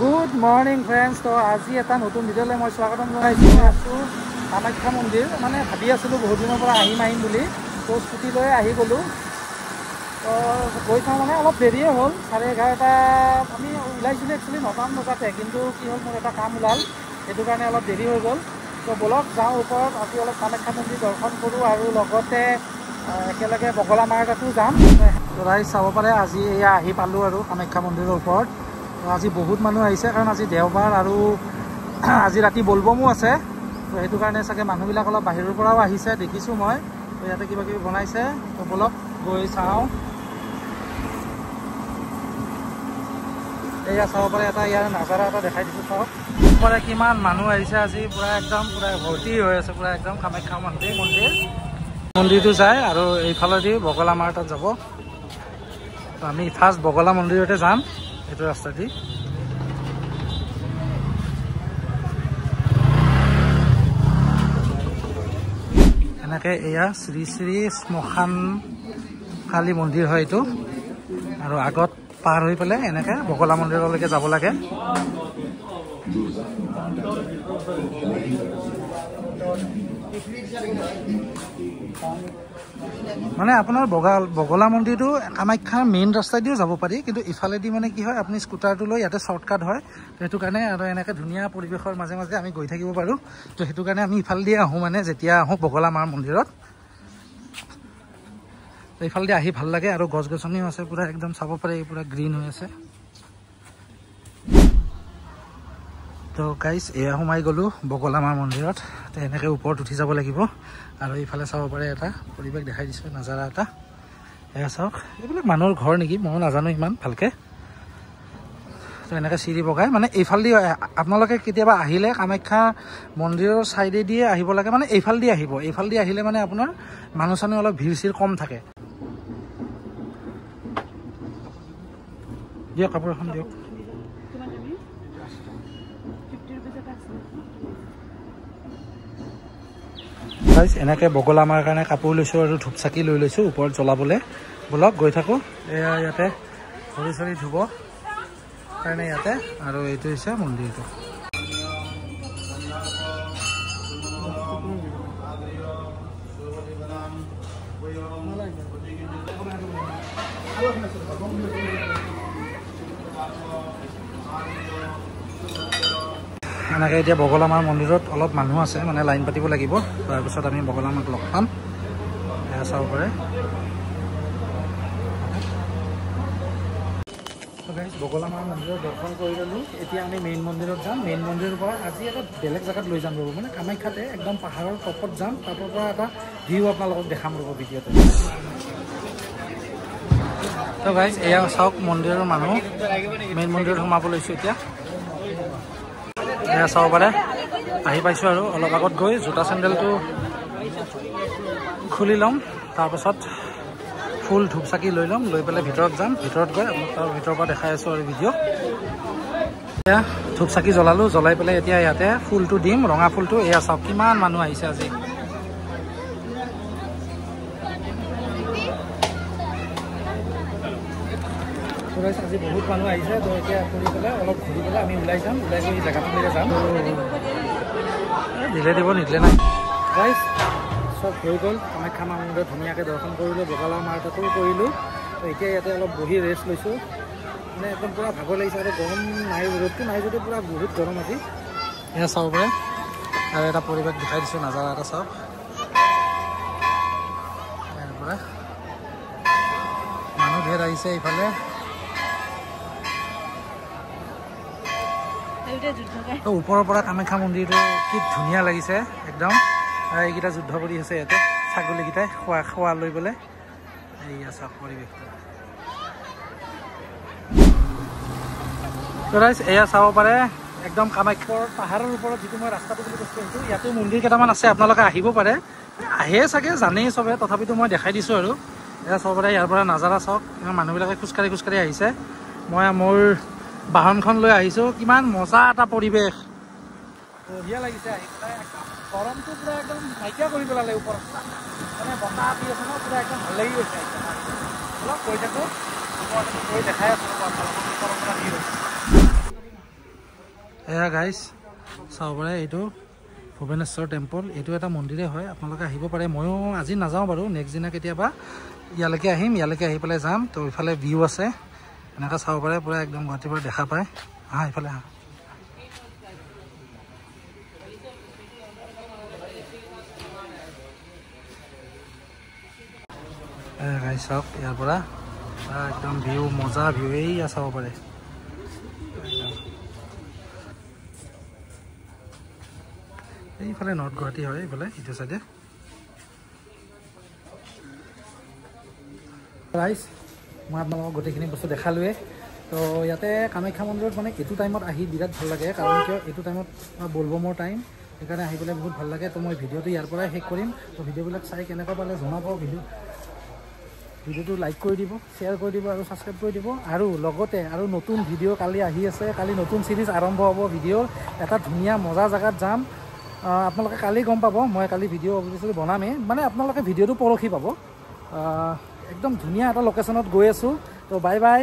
Good morning friends. তো আজি এটা নতুন ভিডিঅ'লৈ মই স্বাগতম জনাইছোঁ। আছোঁ কামাখ্যা মন্দিৰ। মানে ভাবি আছিলোঁ বহুত দিনৰ পৰা আহিম বুলি, তো স্কুটি লৈ আহি গ'লোঁ। তো গৈ চাওঁ মানে অলপ দেৰিয়ে হ'ল, 11:30 আমি ওলাইছিলোঁ একচুৱেলি 9মান বজাতে, কিন্তু কি হ'ল মোৰ এটা কাম ওলাল, সেইটো কাৰণে অলপ দেৰি হৈ গ'ল। তো ব'লক যাওঁ ওপৰত, আজি অলপ কামাখ্যা মন্দিৰ দৰ্শন কৰোঁ আৰু লগতে একেলগে বগলা মাৰ তাতো যাম। তো ৰাইজ চাব পাৰে আজি এয়া আহি পালোঁ আৰু কামাখ্যা মন্দিৰৰ ওপৰত। আজি বহুত মানুহ আহিছে, কাৰণ আজি দেওবাৰ আৰু আজি ৰাতি বলবমো আছে। তো সেইটো কাৰণে চাগে মানুহবিলাক অলপ বাহিৰৰ পৰাও আহিছে, দেখিছোঁ মই। তো ইয়াতে কিবা কিবি বনাইছে, তো বলক গৈ চাওঁ। এয়া চাব পাৰে, এটা ইয়াৰ নাজাৰা এটা দেখাই দিছোঁ চাওক। পৰে কিমান মানুহ আহিছে আজি, পূৰা একদম পূৰা ভৰ্তি হৈ আছে, পূৰা একদম কামাখ্যা মন্দিৰটো যায় আৰু এইফালেদি বগলা মাৰ তাত যাব। তো আমি ফাৰ্ষ্ট বগলা মন্দিৰতে যাম, এইটো ৰাস্তা দি। এনেকে এয়া শ্ৰী শ্ৰী শ্মশান কালী মন্দিৰ হয় এইটো, আৰু আগত পাৰ হৈ পেলাই এনেকে বগলা মন্দিৰলৈকে যাব লাগে। মানে আপোনাৰ বগলা মন্দিৰটো কামাখ্যাৰ মেইন ৰাস্তাইদিও যাব পাৰি, কিন্তু ইফালেদি মানে কি হয়, আপুনি স্কুটাৰটো লৈ ইয়াতে শ্বৰ্টকাট হয়। তো সেইটো কাৰণে আৰু এনেকৈ ধুনীয়া পৰিৱেশৰ মাজে মাজে আমি গৈ থাকিব পাৰোঁ। তো সেইটো কাৰণে আমি ইফালেদি আহোঁ, মানে যেতিয়া আহোঁ বগলা মাৰ মন্দিৰত। তো ইফালেদি আহি ভাল লাগে, আৰু গছ গছনিও আছে পূৰা একদম চাব পাৰে, পূৰা গ্ৰীণ হৈ আছে। তো গাইজ এয়া সোমাই গ'লোঁ বগলা মাৰ মন্দিৰত। তো এনেকৈ ওপৰত উঠি যাব লাগিব, আৰু এইফালে চাব পাৰে এটা পৰিৱেশ দেখাই দিছোঁ, নাজাৰা এটা। এয়া চাওক, এইবিলাক মানুহৰ ঘৰ নেকি, ময়ো নাজানো ইমান ভালকৈ। তো এনেকৈ চিৰি বগাই মানে এইফালেদি আপোনালোকে কেতিয়াবা আহিলে কামাখ্যা মন্দিৰৰ ছাইডেদিয়ে আহিব লাগে, মানে এইফালেদি আহিব। এইফালেদি আহিলে মানে আপোনাৰ মানুহ চানুহ অলপ ভিৰ চিৰ কম থাকে। দিয়ক কাপোৰ এখন দিয়ক। এনেকৈ বগলা মাৰ কাৰণে কাপোৰ লৈছোঁ আৰু ধূপ চাকি লৈ লৈছোঁ ওপৰত জ্বলাবলৈ। বলক গৈ থাকোঁ। এয়া ইয়াতে ভৰি চৰি ধুব কাৰণে ইয়াতে, আৰু এইটো হৈছে মন্দিৰটো। এনেকৈ এতিয়া বগলা মাৰ মন্দিৰত অলপ মানুহ আছে, মানে লাইন পাতিব লাগিব। তাৰপিছত আমি বগলা মাক লগ পাম। এয়া চাব পাৰে। বগলা মাৰ মন্দিৰত দৰ্শন কৰি ল'লোঁ। এতিয়া আমি মেইন মন্দিৰত যাম। মেইন মন্দিৰৰ পৰা আজি এটা বেলেগ জেগাত লৈ যাম ৰ'ব, মানে কামাখ্যাতে একদম পাহাৰৰ টপত যাম। তাৰ পৰা এটা ভিউ আপোনালোকক দেখাম ৰ'ব ভিডিঅ'তে। তো গাইজ এয়া চাওক মন্দিৰৰ মানুহ, মেইন মন্দিৰত সোমাব লৈছোঁ এতিয়া। এয়া চাব পাৰে, আহি পাইছোঁ আৰু অলপ আগত গৈ জোতা চেণ্ডেলটো খুলি ল'ম, তাৰপাছত ফুল ধূপ চাকি লৈ ল'ম, লৈ পেলাই ভিতৰত যাম। ভিতৰত গৈ আপোনাক তাৰ ভিতৰৰ পৰা দেখাই আছোঁ আৰু ভিডিঅ'। এতিয়া ধূপ চাকি জ্বলালোঁ, জ্বলাই পেলাই এতিয়া ইয়াতে ফুলটো দিম, ৰঙা ফুলটো। এয়া চাওক কিমান মানুহ আহিছে আজি। আজি বহুত মানুহ আহিছে। তো এতিয়া কৰি পেলাই অলপ ঘূৰি পেলাই আমি ওলাই যাম, ওলাই গৈ জেগাটোলৈকে যাম। দিলে দিব, নিদিলে নাই। গাইজ চব হৈ গ'ল, কামাখ্যা মাৰ মন্দিৰত ধুনীয়াকৈ দৰ্শন কৰিলোঁ, বগলা মাৰ তাতো কৰিলোঁ। তো এতিয়া ইয়াতে অলপ বহি ৰেষ্ট লৈছোঁ। মানে একদম পূৰা ভাগৰ লাগিছে, আৰু গৰম নাই, ৰ'দটো নাই যদি পূৰা বহুত গৰম আজি। এয়া চাব পাৰে, আৰু এটা পৰিৱেশ দেখাই দিছোঁ, নাজাৰা এটা চাওক। ইয়াৰ পৰা মানুহ ধেৰ আহিছে এইফালে। তো ওপৰৰ পৰা কামাখ্যা মন্দিৰটো কি ধুনীয়া লাগিছে একদম। এইকেইটা যুদ্ধ কৰি আছে ইয়াতে, ছাগলীকেইটাই খোৱা লৈ পেলাই। এইয়া চাওক পৰিৱেশটো। তো ৰাইজ এয়া চাব পাৰে, একদম কামাখ্যাৰ পাহাৰৰ ওপৰত যিটো মই ৰাস্তাটো বুলি কৈছোঁ, সেইটো ইয়াতো মন্দিৰ কেইটামান আছে, আপোনালোকে আহিব পাৰে। আহে চাগে, জানেই চবে, তথাপিতো মই দেখাই দিছোঁ আৰু। এয়া চাব পাৰে, ইয়াৰ পৰা নাজাৰা চাওক, মানুহবিলাকে খোজকাঢ়ি খোজকাঢ়ি আহিছে। মই মোৰ বাহনখন লৈ আহিছোঁ। কিমান মজা এটা পৰিৱেশ, বঢ়িয়া লাগিছে আহি পেলাই। গৰমটো পূৰা একদম নাইকিয়া কৰি পেলালে ওপৰত, মানে বতাহ দি আছে ন, পূৰা একদম ভাল লাগি গৈছে। অলপ গৈ থাকোঁ, গৈ দেখাই আছোঁ। এয়া গাইজ চাব পাৰে এইটো ভুৱনেশ্বৰ টেম্পল। এইটো এটা মন্দিৰে হয়, আপোনালোকে আহিব পাৰে। ময়ো আজি নাযাওঁ বাৰু, নেক্সট দিনা কেতিয়াবা ইয়ালৈকে আহিম। ইয়ালৈকে আহি পেলাই যাম। তো ইফালে ভিউ আছে, এনেকৈ চাব পাৰে পূৰা একদম গুৱাহাটীৰ পৰা দেখা পায়। আহা ইফালে আহা। গাইজ চাওক ইয়াৰ পৰা একদম ভিউ, মজা ভিউ এইয়া চাব পাৰে। এইফালে নৰ্থ গুৱাহাটী হয়, এইফালে এইটো চাইডে। ৰাইজ মই আপোনালোকক গোটেইখিনি বস্তু দেখালোৱে। তো ইয়াতে কামাখ্যা মন্দিৰত মানে এইটো টাইমত আহি বিৰাট ভাল লাগে, কাৰণ কিয় এইটো টাইমত বলবমৰ টাইম, সেইকাৰণে আহি পেলাই বহুত ভাল লাগে। তো মই ভিডিঅ'টো ইয়াৰ পৰাই শেষ কৰিম। তো ভিডিঅ'বিলাক চাই কেনেকুৱা পালে জনাব। ভিডিঅ'টো লাইক কৰি দিব, শ্বেয়াৰ কৰি দিব আৰু ছাবস্ক্ৰাইব কৰি দিব। আৰু লগতে আৰু নতুন ভিডিঅ' কালি আহি আছে। কালি নতুন ছিৰিজ আৰম্ভ হ'ব ভিডিঅ'ৰ। এটা ধুনীয়া মজা জেগাত যাম, আপোনালোকে কালি গম পাব। মই কালি ভিডিঅ' অবভিয়াছলি বনামেই, মানে আপোনালোকে ভিডিঅ'টো পৰহি পাব। একদম ধুনীয়া এটা লোকেশ্যনত গৈ আছোঁ। তো বাই বাই।